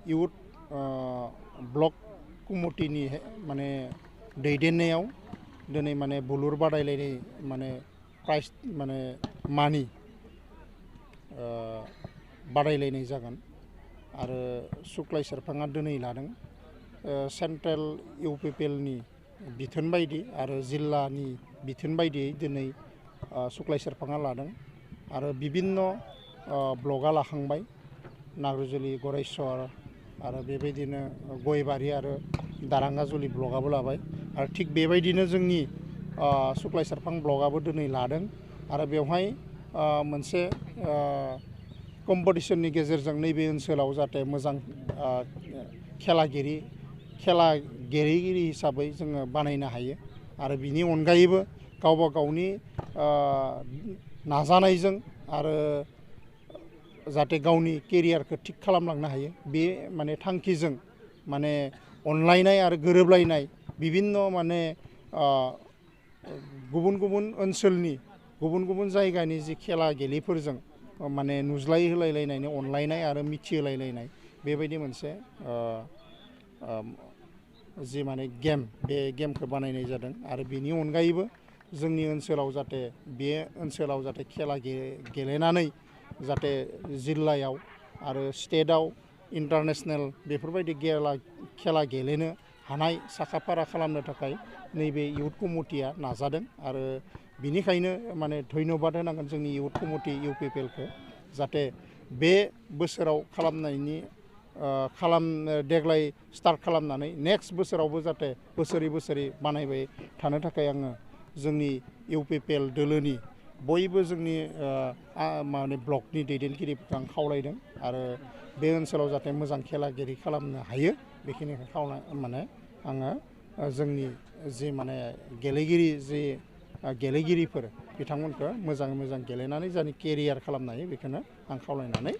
Youth block कमिटिनि माने दैदेननायाव दिनै माने बुलुर बादायलायनाय माने प्राइज माने मानि बादायलायनाय जागोन आरो सुक्लाय सेरफाङा दिनै लादों सेन्ट्रेल इउपिपिएलनि बिथोन बायदि आरो जिल्लानि बिथोन बायदियै दिनै सुक्लाय सेरफाङा लादों आरो बिभिन्न ब्लकआ लाखांबाय नाग्रिजुलि गरेस्वर आरो बेबायदिनो गयबारि आरो दारांगाजुलि ब्लकआबो लाबाय आरो थिग बेबायदिनो जोंनि सुक्लाय सेरफां ब्लकआबो दिनै लादों आरो बेवहाय मोनसे कम्पिटिशननि गेजेरजों नैबे ओनसोलाव जाहाथे मोजां खेला गेलेगिरि हिसाबै जोङो बानायनो हायो आरो बिनि अनगायैबो गावबा गावनि नाजानायजों आरो जाहाथे गावनि केरियारखौ थिग खालामलांनो हायो बे माने थांखिजों माने अनलायनाय आरो गोरोबलायनाय बिभिन्न माने गुबुन गुबुन ओनसोलनि गुबुन गुबुन जायगानि जि खेला गेलेफोरजों माने नुज्लाय होलायलायनायनि अनलायनाय आरो मिथिहोलायलायनाय बेबायदि मोनसे जि माने गेम बे गेमखौ बानायनाय जादों आरो बेनि अनगायैबो जोंनि ओनसोलाव जाहाथे बे ओनसोलाव जाहाथे खेला गेलेनानै जाहाथे जिल्लायाव आरो स्टेटआव इन्टारनेशनेल बेफोरबायदि खेला गेलेनो हानाय साखाफारा खालामनो थाखाय नैबे इउथ कमिटिया नाजादों आरो बिनिखायनो माने धन्यबाद होनांगोन जोंनि इउथ कमिटि इउपिपिएलखौ जाहाथे बे बोसोराव खालामनायनि देग्लाय स्टार्ट खालामनानै नेक्स्ट बोसोरावबो जाहाथे बोसोरै बानायबाय थानो थाखाय आङो जोंनि इउपिपिएल दोलोनि बयबो जोंनि माने ब्लकनि दैदेनगिरिफोरखौ आं खावलायदों आरो बे ओनसोलाव जाहाथे मोजां खेला खालामनो हायो बेखिनिखौ माने आङो जोंनि जि माने गेलेगिरिफोर बिथांमोनखौ मोजां गेलेनानै जानि केरियार खालामनो हायो बेखौनो आं खावलायनानै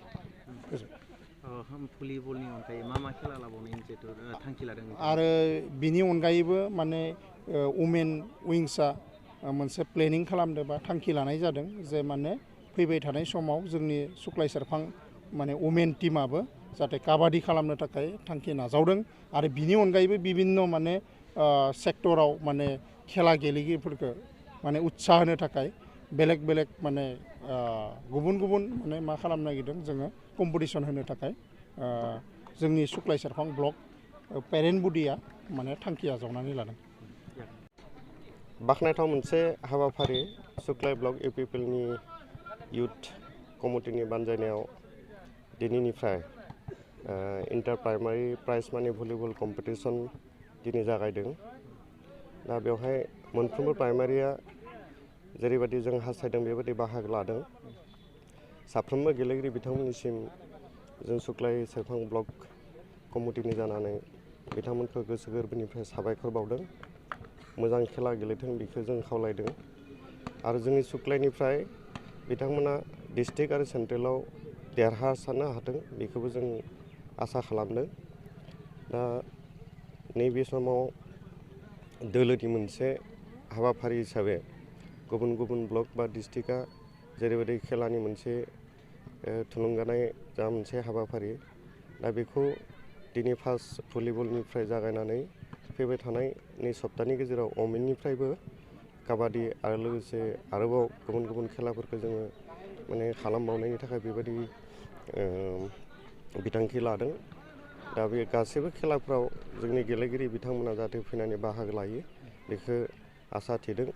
भलिबलनि अनगायै मा खेला लाबावनायनि जिहेतु थांखि लादों आरो बिनि अनगायैबो माने वुमेन विंसआ मोनसे प्लेनिं खालामदों बा थांखि लानाय जादों जे माने फैबाय थानाय समाव जोंनि सुक्लाय सेरफां माने वुमेन टीमाबो जाहाथे काबादि खालामनो थाखाय थांखि नाजावदों आरो बिनि अनगायैबो बिभिन्न माने सेक्टराव माने खेला गेलेगिरिफोरखौ माने उत्साह होनो थाखाय बेलेग माने गुबुन माने मा खालामनो नागिरदों जोङो कम्पिटिशन होनो थाखाय जोंनि सुक्लाय सेरफां ब्लक पेरेन्ट बडिया माने थांखि आजावनानै लादों। बाख्नायथाव मोनसे हाबाफारि सुक्लाय ब्लक इउपिपिएलनि इउथ कमिटिनि बानजायनायाव दिनैनिफ्राय इन्टार प्राइमारि प्राइज मानि भलिबल कम्पिटिशन दिनै जागायदों। दा बेवहाय मोनफ्रोमबो प्राइमारिया जेरैबायदि जों हास्थायदों बेबायदि बाहागो लादों। साफ्रोमबो गेलेगिरि बिथांमोननिसिम जों सुक्लाय सेरफां ब्लक कमिटिनि जानानै बिथांमोनखौ गोसो गोरबोनिफ्राय साबायखर बावदों। मोजां खेला गेलेथों बेखौ जों खावलायदों आरो जोंनि सुक्लायनिफ्राय बिथांमोना डिस्ट्रिक्ट आरो सेन्ट्रेलाव देरहासारनो हाथों बेखौबो जों आसा खालामदों। दा नैबे समाव दोलोनि मोनसे हाबाफारि हिसाबै गुबुन ब्लक बा डिस्ट्रिक्टआ जेरैबायदि खेलानि मोनसे थुलुंगानाय जा मोनसे हाबाफारि दा बेखौ दिनै फार्स्ट भलिबलनिफ्राय जागायनानै फैबाय थानाय नै सप्तानि गेजेराव अमेननिफ्रायबो काबादि आरो लोगोसे आरोबाव गुबुन खेलाफोरखौ जोङो माने खालामबावनायनि थाखाय बेबायदि बिथांखि लादों। दा बे गासैबो खेलाफ्राव जोंनि गेलेगिरि बिथांमोना जाहाथे फैनानै बाहागो लायो बेखौ आसा थिदों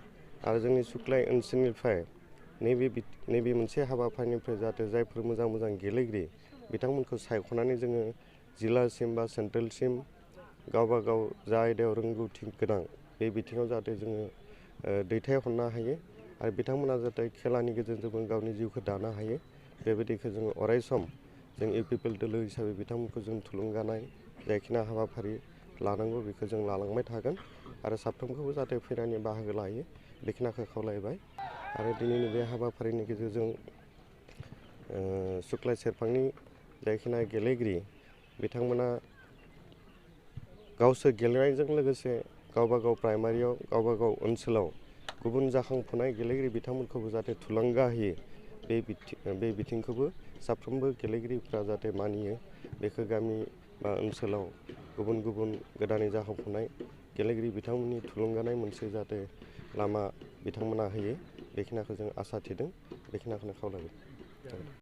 आरो जोंनि सुक्लाय ओनसोलनिफ्राय नैबे मोनसे हाबाफारिनिफ्राय जाहाथे जायफोर मोजां गेलेगिरि बिथांमोनखौ सायख'नानै जोङो जिल्लासिम बा सेन्ट्रेलसिम गावबा गाव जा आयदायाव रोंगौथि गोनां बे बिथिङाव जाहाथे जोङो दैथायहरनो हायो आरो बिथांमोना जाहाथे खेलानि गेजेरजोंबो गावनि जिउखौ दानो हायो बेबायदिखौ जोङो अरायसम जों इउपिपिएल दोलो हिसाबै बिथांमोनखौ जों थुलुंगानाय जायखिना हाबाफारि लानांगौ बेखौ जों लालांबाय थागोन आरो साफ्रोमखौबो जाहाथे फैनानै बाहागो लायो बेखिनिखौ खावलायबाय आरो दिनैनि बे हाबाफारिनि गेजेरजों सुक्लाय सेरफांनि जायखिना गेलेगिरि बिथांमोना गावसोर गेलेनायजों लोगोसे गावबा गाव प्राइमारियाव गावबा गाव ओनसोलाव गुबुन जाखांफुनाय गेलेगिरि बिथांमोनखौबो जाहाथे थुलुंगा होयो बे बिथिंखौबो साफ्रोमबो गेलेगिरिफ्रा जाहाथे मानियो बेखौ गामि बा ओनसोलाव गुबुन गुबुन गोदानै जाखांफुनाय गेलेगिरि बिथांमोननि थुलुंगानाय मोनसे जाहाथे लामा बिथांमोना होयो बेखिनिखौ जों आसा थिदों बेखिनिखौनो खावलायबाय।